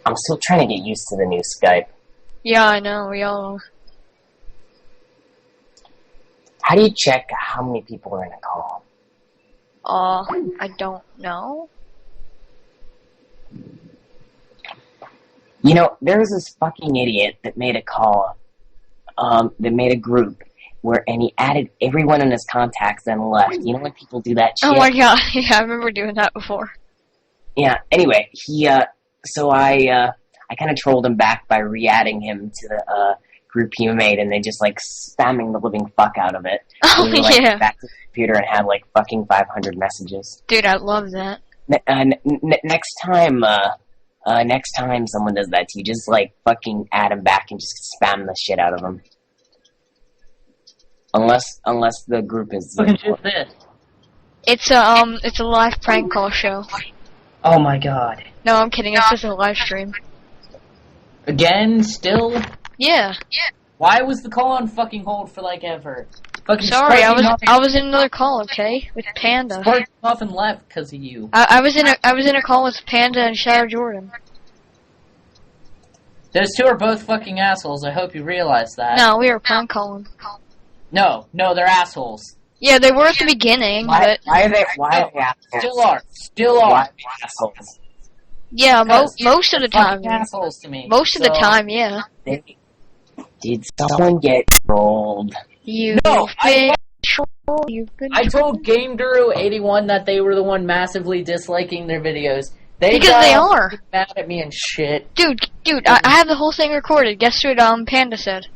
I'm still trying to get used to the new Skype. Yeah, I know, we all... How do you check how many people are in a call? I don't know. You know, there was this fucking idiot that made a call, that made a group, and he added everyone in his contacts and left. You know when people do that shit? Oh my god, yeah, I remember doing that before. Yeah, anyway, so I kind of trolled him back by re-adding him to the, group he made, and they just, like, spamming the living fuck out of it. Oh, So we, like, yeah. went back to the computer and had, like, fucking 500 messages. Dude, I love that. Next time someone does that to you, just, like, fucking add him back and just spam the shit out of them. Unless the group is... What is this? It's a live prank call show. Oh my god. No, I'm kidding, it's just a live stream. Again, still? Yeah. Why was the call on fucking hold for like ever? Fucking Sorry, Sparky I was in another call, okay? With Panda. Sparky off and left because of you. I was in a call with Panda and Shadow Jordan. Those two are both fucking assholes. I hope you realize that. No, we were prank calling. No, they're assholes. Yeah, they were at the beginning, but... Why are they assholes? Still are. Why are they assholes? Yeah, most of the time. Fucking assholes to me. Most of the time, yeah. Did someone get trolled? You No, I told GameGuru81 that they were the one massively disliking their videos. Because they are. Mad at me and shit. Dude, I have the whole thing recorded. Guess what Panda said?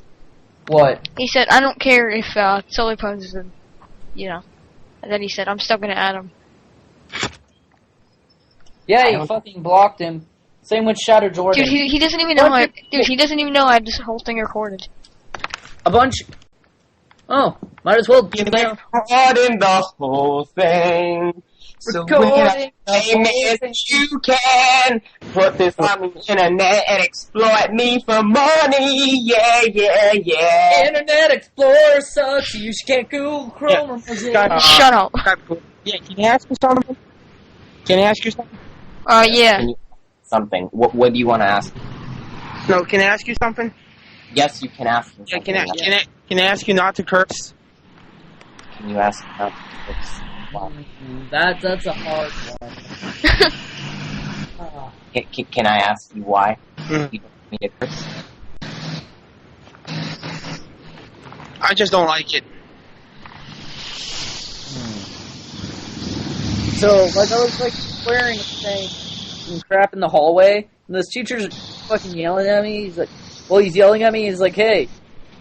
What? He said, I don't care if Solar Pons is in, you know. And then he said, I'm still gonna add him. Yeah, you fucking blocked him. Same with Shadow Jordan. Dude, he doesn't even know he doesn't even know I had this whole thing recorded. A bunch. Oh, might as well give them. Recording the whole thing. So when you can put this on the internet and exploit me for money. Yeah. Internet Explorer sucks. You can't Google Chrome or Mozilla. Shut up. Yeah, can you ask me something? Can I ask you something? Yeah. Something. What do you want to ask? No, can I ask you something? Yes, you can ask me Yeah, something. can I ask you not to curse? Can you ask about this? Wow. That's a hard one. Can I ask you why? Mm. You don't want me to curse? I just don't like it. So, like, I was, like, swearing and saying some crap in the hallway, and this teacher's fucking yelling at me. He's like, well, he's yelling at me, he's like, hey,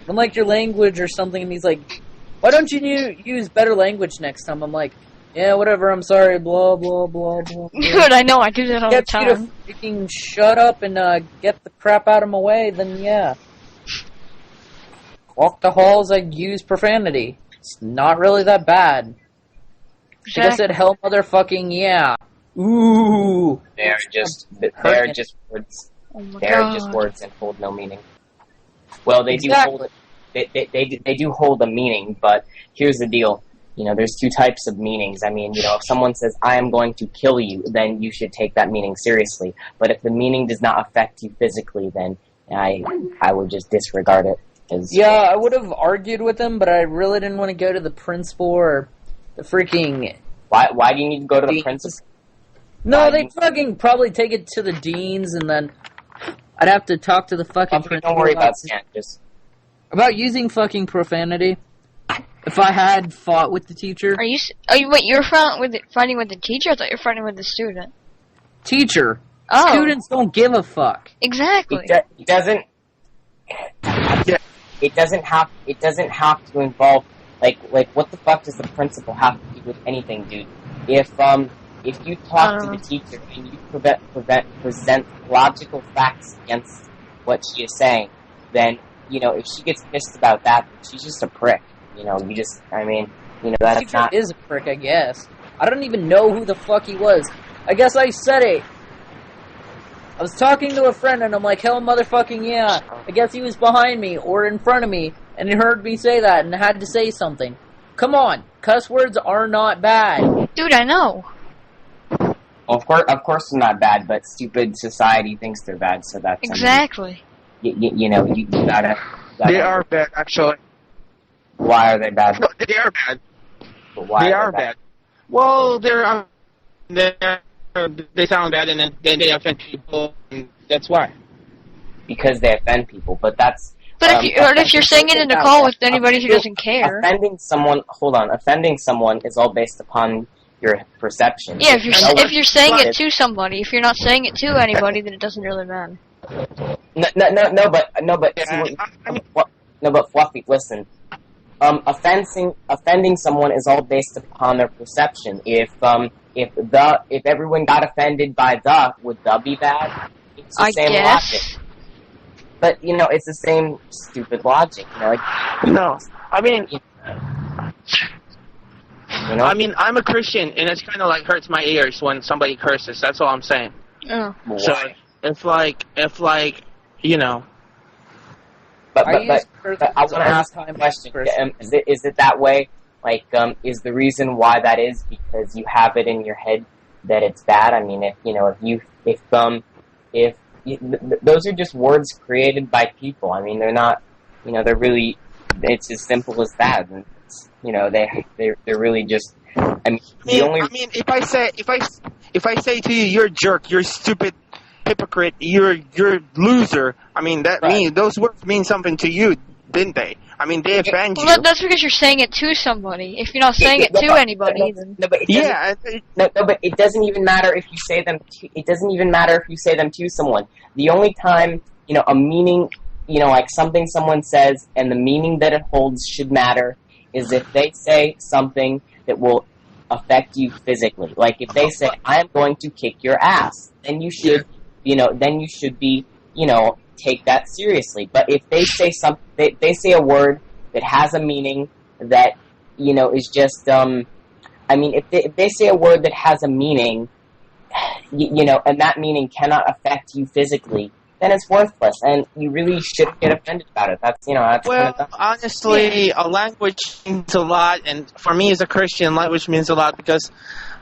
I don't like your language or something, and he's like, why don't you use better language next time? I'm like, yeah, whatever, I'm sorry, blah, blah, blah, blah. Dude, I know, I do that all the Get you to time. freaking shut up and get the crap out of my way, then yeah. Walk the halls, I use profanity. It's not really that bad. Like I said, hell motherfucking yeah. Ooh. They're just words. Oh my They're God. just words and hold no meaning. Well, they Exactly. do hold it. They do hold a meaning, but here's the deal. You know, there's two types of meanings. I mean, you know, if someone says, I am going to kill you, then you should take that meaning seriously. But if the meaning does not affect you physically, then I would just disregard it. Yeah, I would have argued with him, but I really didn't want to go to the principal or the freaking... Why do you need to go to the principal? No, they'd fucking probably take it to the deans, and then I'd have to talk to the fucking principal. Don't worry about Stan, just... About using fucking profanity. If I had fought with the teacher. Wait, you're fighting with the teacher? I thought you were fighting with the student. Teacher. Oh. Students don't give a fuck. Exactly. It doesn't. It doesn't have to involve like what the fuck does the principal have to do with anything, dude? If you talk to the teacher and you present logical facts against what she is saying, then you know if she gets pissed about that, she's just a prick. You know, that's Teacher not. is a prick, I guess. I don't even know who the fuck he was. I guess I said it. I was talking to a friend and I'm like, hell motherfucking yeah. I guess he was behind me or in front of me and he heard me say that and had to say something. Come on, cuss words are not bad. Dude, I know. Of course, they're not bad, but stupid society thinks they're bad. So that's Exactly. you know, you gotta. They are bad, actually. Why are they bad? No, they are bad. But why They are are bad. Well, they sound bad, and then they offend people, and that's why. Because they offend people. But that's. But if you're saying it in a call with anybody who doesn't care. Offending someone. Hold on. Offending someone is all based upon your perception. Yeah, if you're saying it to somebody, if you're not saying it to anybody, then it doesn't really matter. No, but Yeah, no, but Fluffy, listen. Offending someone is all based upon their perception. If everyone got offended by would the be bad? It's the I same guess. logic. But you know, it's the same stupid logic. You know, like, no, I mean, you know? I mean, I'm a Christian, and it's kind of like hurts my ears when somebody curses. That's all I'm saying. Oh. So it's like, you know. But I use I want to ask a question. Is it that way? Like, is the reason why that is because you have it in your head that it's bad? I mean, those are just words created by people. I mean, they're not, you know, they're really, it's as simple as that. And it's, you know, they're really just. I mean, if I say to you, you're a jerk, you're a stupid hypocrite, you're loser. I mean, those words mean something to you, didn't they? I mean, they offend you. Well, that's because you're saying it to somebody. If you're not saying it to anybody, then but it doesn't even matter if you say them. It doesn't even matter if you say them to someone. The only time, you know, a meaning, you know, like something someone says and the meaning that it holds should matter is if they say something that will affect you physically. Like if they say, "I am going to kick your ass," then you should, be, you know, take that seriously. But if they say they say a word that has a meaning that, you know, is just, I mean, if they say a word that has a meaning, you know, and that meaning cannot affect you physically, then it's worthless, and you really shouldn't get offended about it. That's, you know, that's well, kind of honestly, a language means a lot, and for me as a Christian, language means a lot because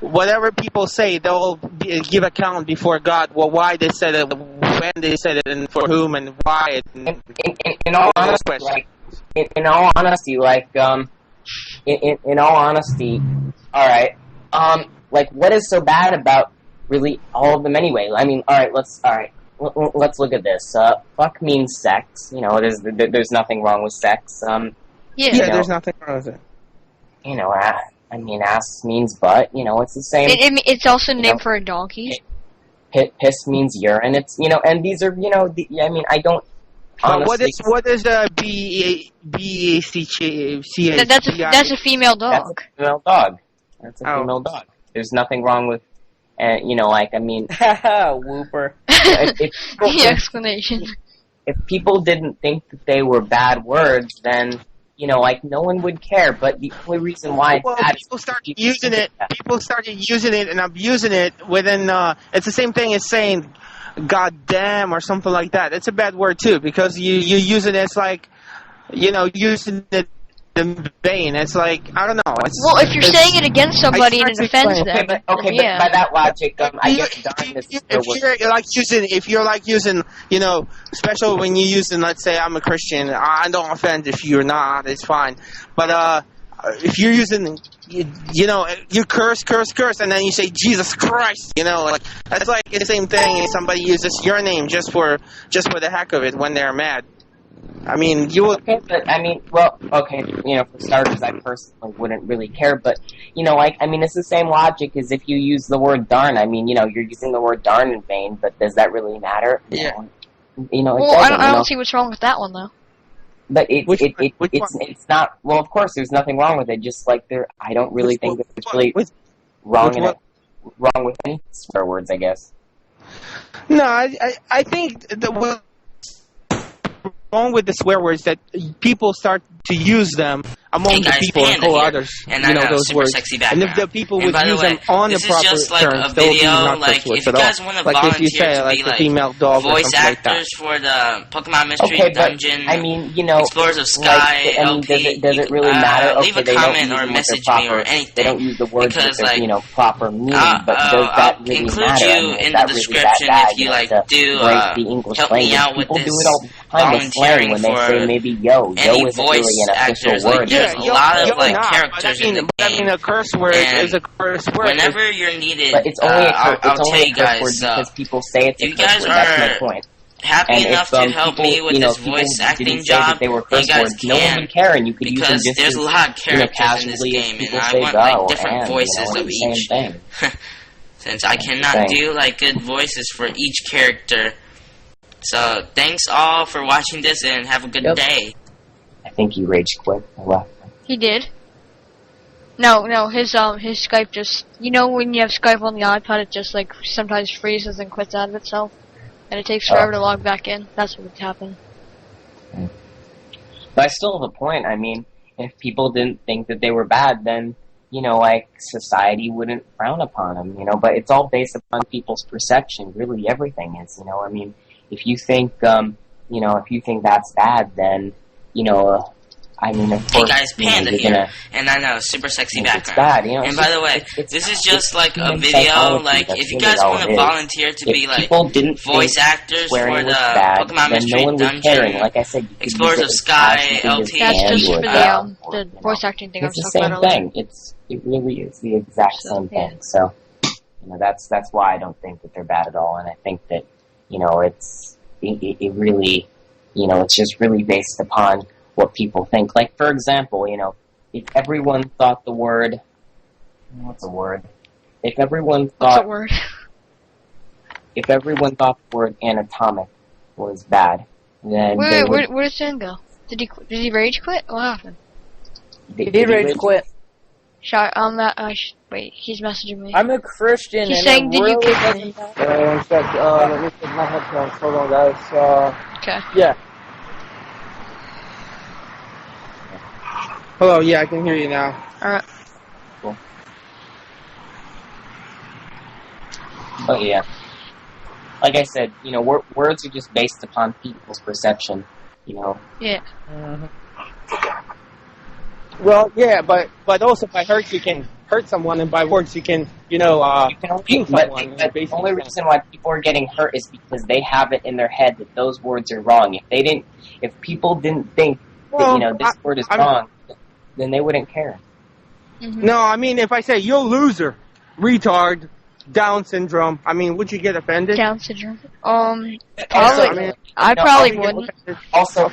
whatever people say, they'll give account before God. Well, why they said it, when they said it, and for whom, and why. In all honesty, in all honesty, all right, like, what is so bad about really all of them anyway? I mean, let's look at this. Fuck means sex. You know, there's nothing wrong with sex. yeah, There's nothing wrong with it. You know, I mean, ass means butt. You know, it's the same. It's also named for a donkey. Piss means urine. It's, you know, and these are, you know, I mean, I don't. Honestly, What is the BACCH? That's a female dog. That's a female dog. That's a female dog. There's nothing wrong with, you know, like, I mean, Whooper. The explanation. If people didn't think that they were bad words, then, you know, like, no one would care. But the only reason why it's bad people started using it. People started using it and abusing it within. It's the same thing as saying "God damn" or something like that. It's a bad word too because you use it as like, you know, using it in vain. It's like, I don't know. Well, if you're saying it against somebody and it offends them, but yeah. by that logic, I guess darkness is still if you're like using, you know, especially when you're using, let's say I'm a Christian, I don't offend if you're not, it's fine. But if you're using, you know, you curse, and then you say Jesus Christ, you know, like that's like the same thing if somebody uses your name just for the heck of it when they're mad. I mean, you would. Okay, but I mean, well, okay, you know, for starters, I personally wouldn't really care, but, you know, like, I mean, it's the same logic as if you use the word darn. I mean, you know, you're using the word darn in vain, but does that really matter? Yeah. You know, Well, I don't see what's wrong with that one, though. But it's not, well, of course, there's nothing wrong with it, just like I don't really think that there's really wrong with any swear words, I guess. No, I think what's wrong with the swear words that people start to use them among the guys, people and Panda call here. others, And I know, those super words. sexy And if background. the people And would by the use way, them on the this is proper just like terms, a they would be video, not like, curse words if you at all. guys want to Like if you volunteer say to like be the like female dog or voice something like that. actors for the Pokemon Mystery Okay, but Dungeon, I mean, Explorers of Sky, I mean, LP, does it really matter? leave Okay, a they don't comment use or them with their message me or proper. They anything, don't use the words with because their, like, proper meaning. But does that I'll really include matter? I you mean, is in that the really that description bad? if you like To do break the English help language. me out with People this do it all the time with slang volunteering when they say for maybe yo. Yo any isn't really voice an official actors. Like, word. there's Yeah, a lot of you're like not. characters in the game, a curse word and is a curse word. whenever you're needed, But it's only I'll it's tell only you a curse guys. word because people say it's a You curse guys word. That's my are point. happy And enough if to help people, me with this people voice acting didn't say job, that they were then curse you guys words, no one can, would care, and you could use them because just there's as, a lot of characters in this casually as game, and people I say want "the" like or different "and," voices it's of the each. same thing. Since I cannot do like good voices for each character. So thanks all for watching this, and have a good day. I think you rage quit. He did. No, his Skype just, when you have Skype on the iPad, it just like sometimes freezes and quits out of itself, and it takes forever to log back in. That's what would happen. But I still have a point. I mean, if people didn't think that they were bad, then society wouldn't frown upon them. But it's all based upon people's perception. Really, everything is. I mean, if you think if you think that's bad, then I mean, of Hey course, guys, Panda you're here, gonna and I know, super sexy think it's background. bad. And by the way, this is just like a human video, psychology. like, That's if you really guys all want it to is. volunteer to be If like people didn't voice think actors swearing for the was bad, Pokemon then Mystery no one would care. And Dungeon, like I said, you could Explorers use of it as Sky, casually as LP. That's just or for dumb, the voice acting thing I was It's the talking same about earlier. thing. It really is the exact same thing. So, that's why I don't think that they're bad at all. And I think that it really it's just really based upon what people think. Like, for example, if everyone thought the word, what's a word? If everyone What's a thought, word? if everyone thought the word anatomic was bad, then they Wait, would. where did Sam go? Did he rage quit? What happened? He did rage quit. Wait, he's messaging me. I'm a Christian. He's and saying, it did you really kick me? doesn't matter. One sec, let me take my headphones. Hold on, guys. Okay. Yeah. Hello, yeah, I can hear you now. Alright. But yeah, like I said, words are just based upon people's perception. Yeah. Well, yeah, but also by hurt you can hurt someone, and by words you can You can only, kill but someone. the only reason why people are getting hurt is because they have it in their head that those words are wrong. If people didn't think that this word is wrong, then they wouldn't care. Mm-hmm. No, I mean, if I say, yo, loser, retard, Down syndrome, I mean, would you get offended? Down syndrome. Also, Probably. I probably wouldn't. Also,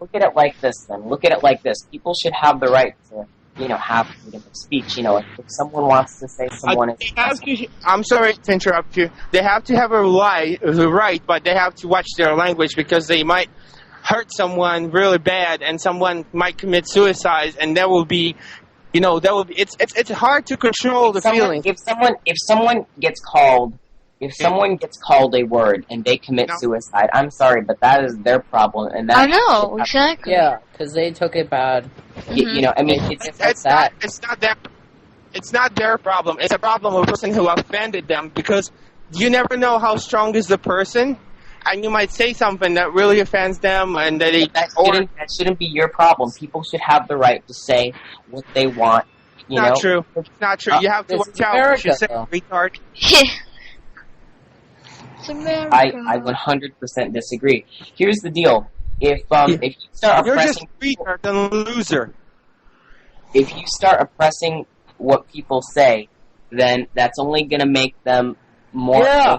look at it like this then. Look at it like this. People should have the right to, have freedom of speech. If someone wants to say someone is... I'm sorry to interrupt you. They have to have the right, but they have to watch their language because they might hurt someone really bad and someone might commit suicide, and there will be... it's hard to control the feeling. If someone gets called a word and they commit suicide, I'm sorry, but that is their problem, and I know, exactly. Yeah, because they took it bad. I mean, It's not their problem. It's a problem of the person who offended them, because you never know how strong is the person, and you might say something that really offends them, and that shouldn't be your problem. People should have the right to say what they want. Not true. It's not true. You have to watch out. You say retard. It's America. I 100% disagree. Here's the deal: if you start You're oppressing, just retard and loser. if you start oppressing what people say, then that's only going to make them more. Yeah.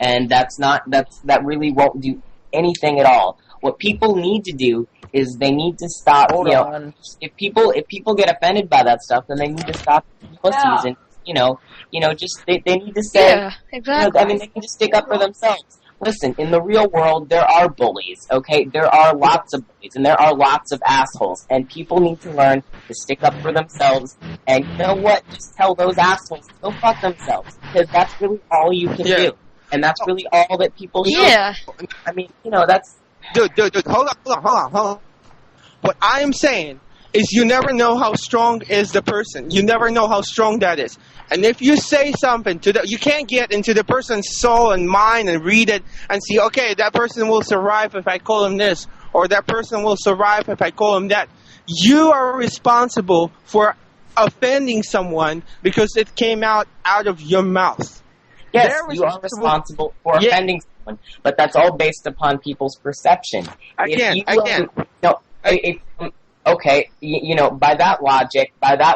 And that really won't do anything at all. What people need to do is they need to stop. Hold on. If people get offended by that stuff, then they need to stop pussies and just they need to say. Yeah, exactly. I mean, they can just stick up for themselves. Listen, in the real world, there are bullies, okay? There are lots of bullies, and there are lots of assholes, and people need to learn to stick up for themselves, and you know what? Just tell those assholes to go fuck themselves, because that's really all you can do. And that's really all that people should. Yeah. I mean, that's... Dude, hold on. What I am saying is you never know how strong is the person. You never know how strong that is. And if you say something you can't get into the person's soul and mind and read it and see, okay, that person will survive if I call him this, or that person will survive if I call him that. You are responsible for offending someone because it came out of your mouth. Yes, you are responsible for offending someone, but that's all based upon people's perception. Again. Okay, by that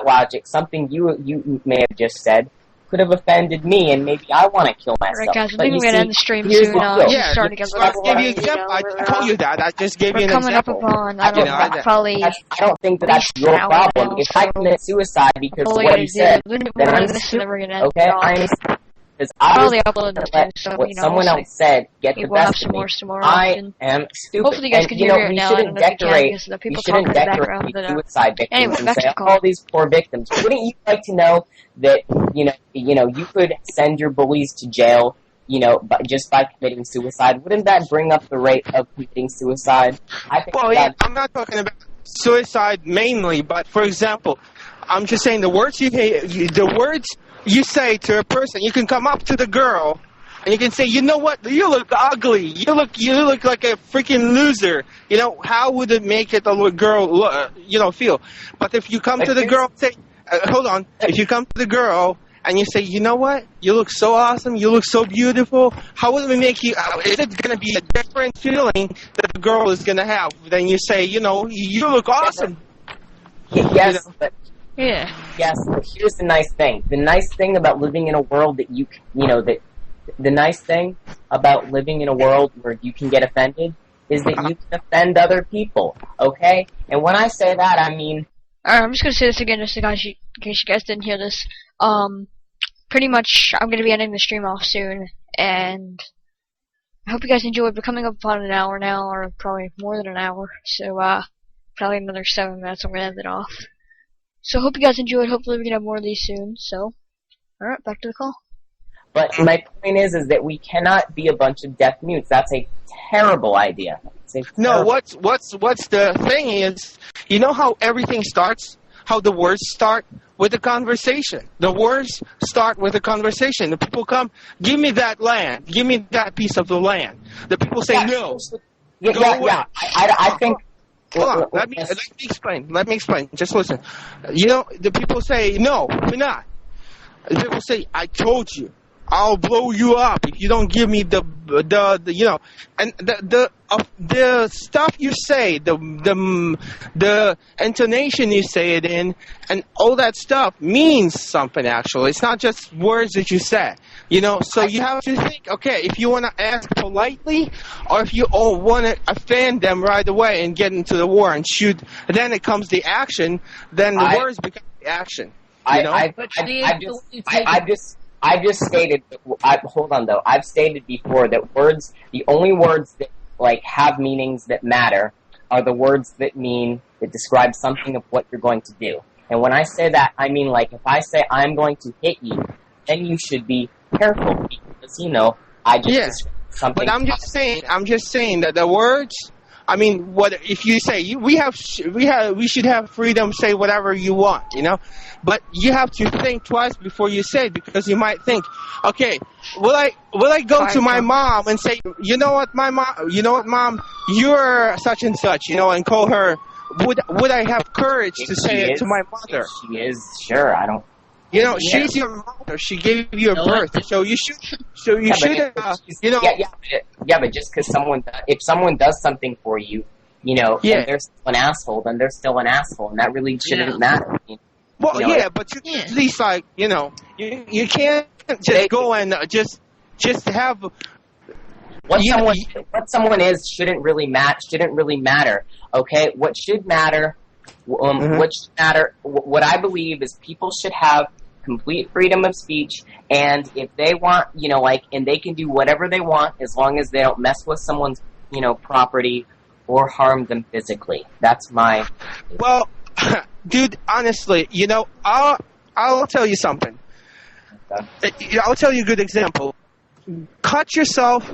logic, something you may have just said could have offended me, and maybe I want to kill myself. Alright, guys, I but think we're going to end the stream here's soon. the deal. Starting to get I gave you an example. I told you that. I just gave you an coming example. up upon, I don't know, probably... I don't think that's your problem. If I commit suicide because of what you said, then I'm stupid. Okay, I'm because I was going to let what someone else said get the best of me. I am stupid. Hopefully you guys can hear it now. I don't know if you can, because the people talking in the background. Suicide victims Anyway, and back say, to the call. all these poor victims. Wouldn't you like to know that, you could send your bullies to jail, just by committing suicide? Wouldn't that bring up the rate of committing suicide? I think I'm not talking about suicide mainly, but for example, I'm just saying the words you say to a person. You can come up to the girl and you can say, you know what, you look ugly. You look like a freaking loser. How would it make it a girl, feel? But if you come to the girl and say, hold on. If you come to the girl and you say, you know what, you look so awesome. You look so beautiful. How would it make you? Is it going to be a different feeling that the girl is going to have than you say, you look awesome? Yes, but. Yeah. Yes, but here's the nice thing. The nice thing about living in a world that the nice thing about living in a world where you can get offended is that you can offend other people, okay? And when I say that, I mean... Alright, I'm just gonna say this again, just in case you guys didn't hear this. Pretty much, I'm gonna be ending the stream off soon, and I hope you guys enjoyed. We're coming up on an hour now, or probably more than an hour, so, probably another 7 minutes, I'm gonna end it off. So hope you guys enjoyed. Hopefully we can have more of these soon. So, alright, back to the call. But my point is that we cannot be a bunch of deaf mutes. That's a terrible idea. No, what's the thing is, you know how everything starts? How the words start? With a conversation. The words start with a conversation. The people come, give me that land. Give me that piece of the land. The people say no. Yeah. I think... Hold on, let me explain. Just listen. The people say, no, we're not. The people say, I told you, I'll blow you up if you don't give me the and the stuff you say, the intonation you say it in, and all that stuff means something. Actually, it's not just words that you say. So you have to think. Okay, if you want to ask politely, or if you want to offend them right away and get into the war and shoot, then it comes the action. Then the words become the action. I've just stated. Hold on though. I've stated before that the only words that have meanings that matter, are the words that describe something of what you're going to do. And when I say that, I mean if I say I'm going to hit you, then you should be careful because I just described something. But I'm just saying that the words. I mean, what if you say we should have freedom to say whatever you want, But you have to think twice before you say it, because you might think, okay, will I go to my mom and say, you know what, mom, you're such and such, and call her. Would I have courage to say it to my mother? She is, sure. I don't. She's your mother. She gave you a birth, so you should. Yeah, but just because if someone does something for you, and they're still an asshole, then they're still an asshole, and that really shouldn't matter. Well, but you at least you can't just go and just have. What someone is shouldn't really matter. Okay, what should matter? What I believe is people should have complete freedom of speech, and if they want, and they can do whatever they want as long as they don't mess with someone's, property or harm them physically. That's my... Well, dude, honestly, I'll tell you something. Okay. I'll tell you a good example. Cut yourself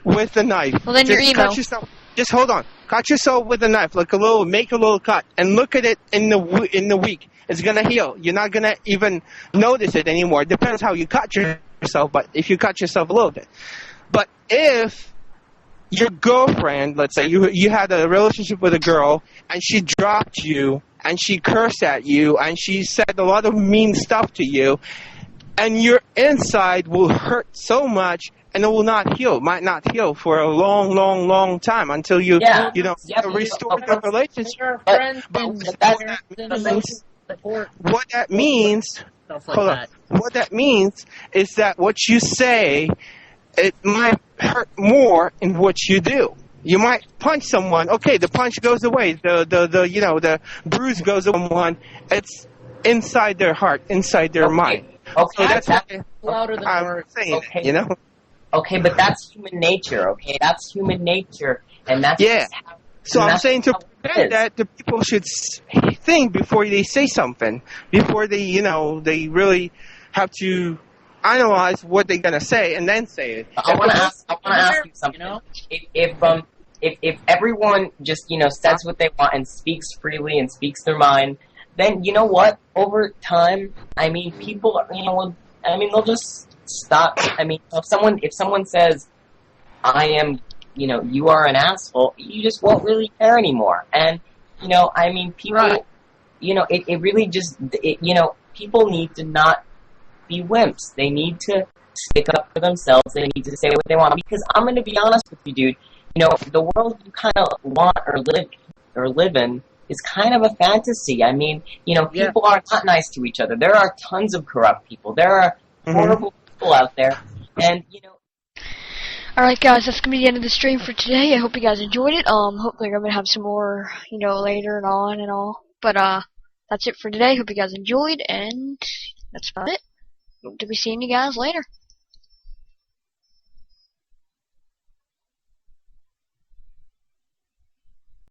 with a knife. Well, then you're emo. Just hold on. Cut yourself with a knife, make a little cut, and look at it in the week. It's gonna heal. You're not gonna even notice it anymore. It depends how you cut yourself, but if you cut yourself a little bit. But if your girlfriend, let's say you had a relationship with a girl, and she dropped you, and she cursed at you, and she said a lot of mean stuff to you, and your inside will hurt so much, and it will not heal. Might not heal for a long time until you restore the relationship. What that means, what that means is that what you say, it might hurt more in what you do. You might punch someone. Okay, the punch goes away. The bruise goes away. It's inside their heart, inside their mind. Okay, so that's louder than I'm words. saying. Okay. It, you know. Okay, but that's human nature. Okay, that's human nature, and that's Yeah. So I'm saying to prevent is. that, the people should think before they say something, before they they really have to analyze what they're gonna say and then say it. I want to ask you something. If everyone just says what they want and speaks freely and speaks their mind, then you know what? Over time, I mean, people they'll just stop. I mean, if someone says, "I am," you are an asshole, you just won't really care anymore. And I mean, people, Right. It really just, people need to not be wimps. They need to stick up for themselves. They need to say what they want. Because I'm going to be honest with you, dude. The world you kind of want or live in is kind of a fantasy. I mean, people are not nice to each other. There are tons of corrupt people. There are horrible people out there, and Alright guys, that's gonna be the end of the stream for today. I hope you guys enjoyed it. Hopefully I'm gonna have some more, later and on and all. But that's it for today. Hope you guys enjoyed, and that's about it. Hope to be seeing you guys later.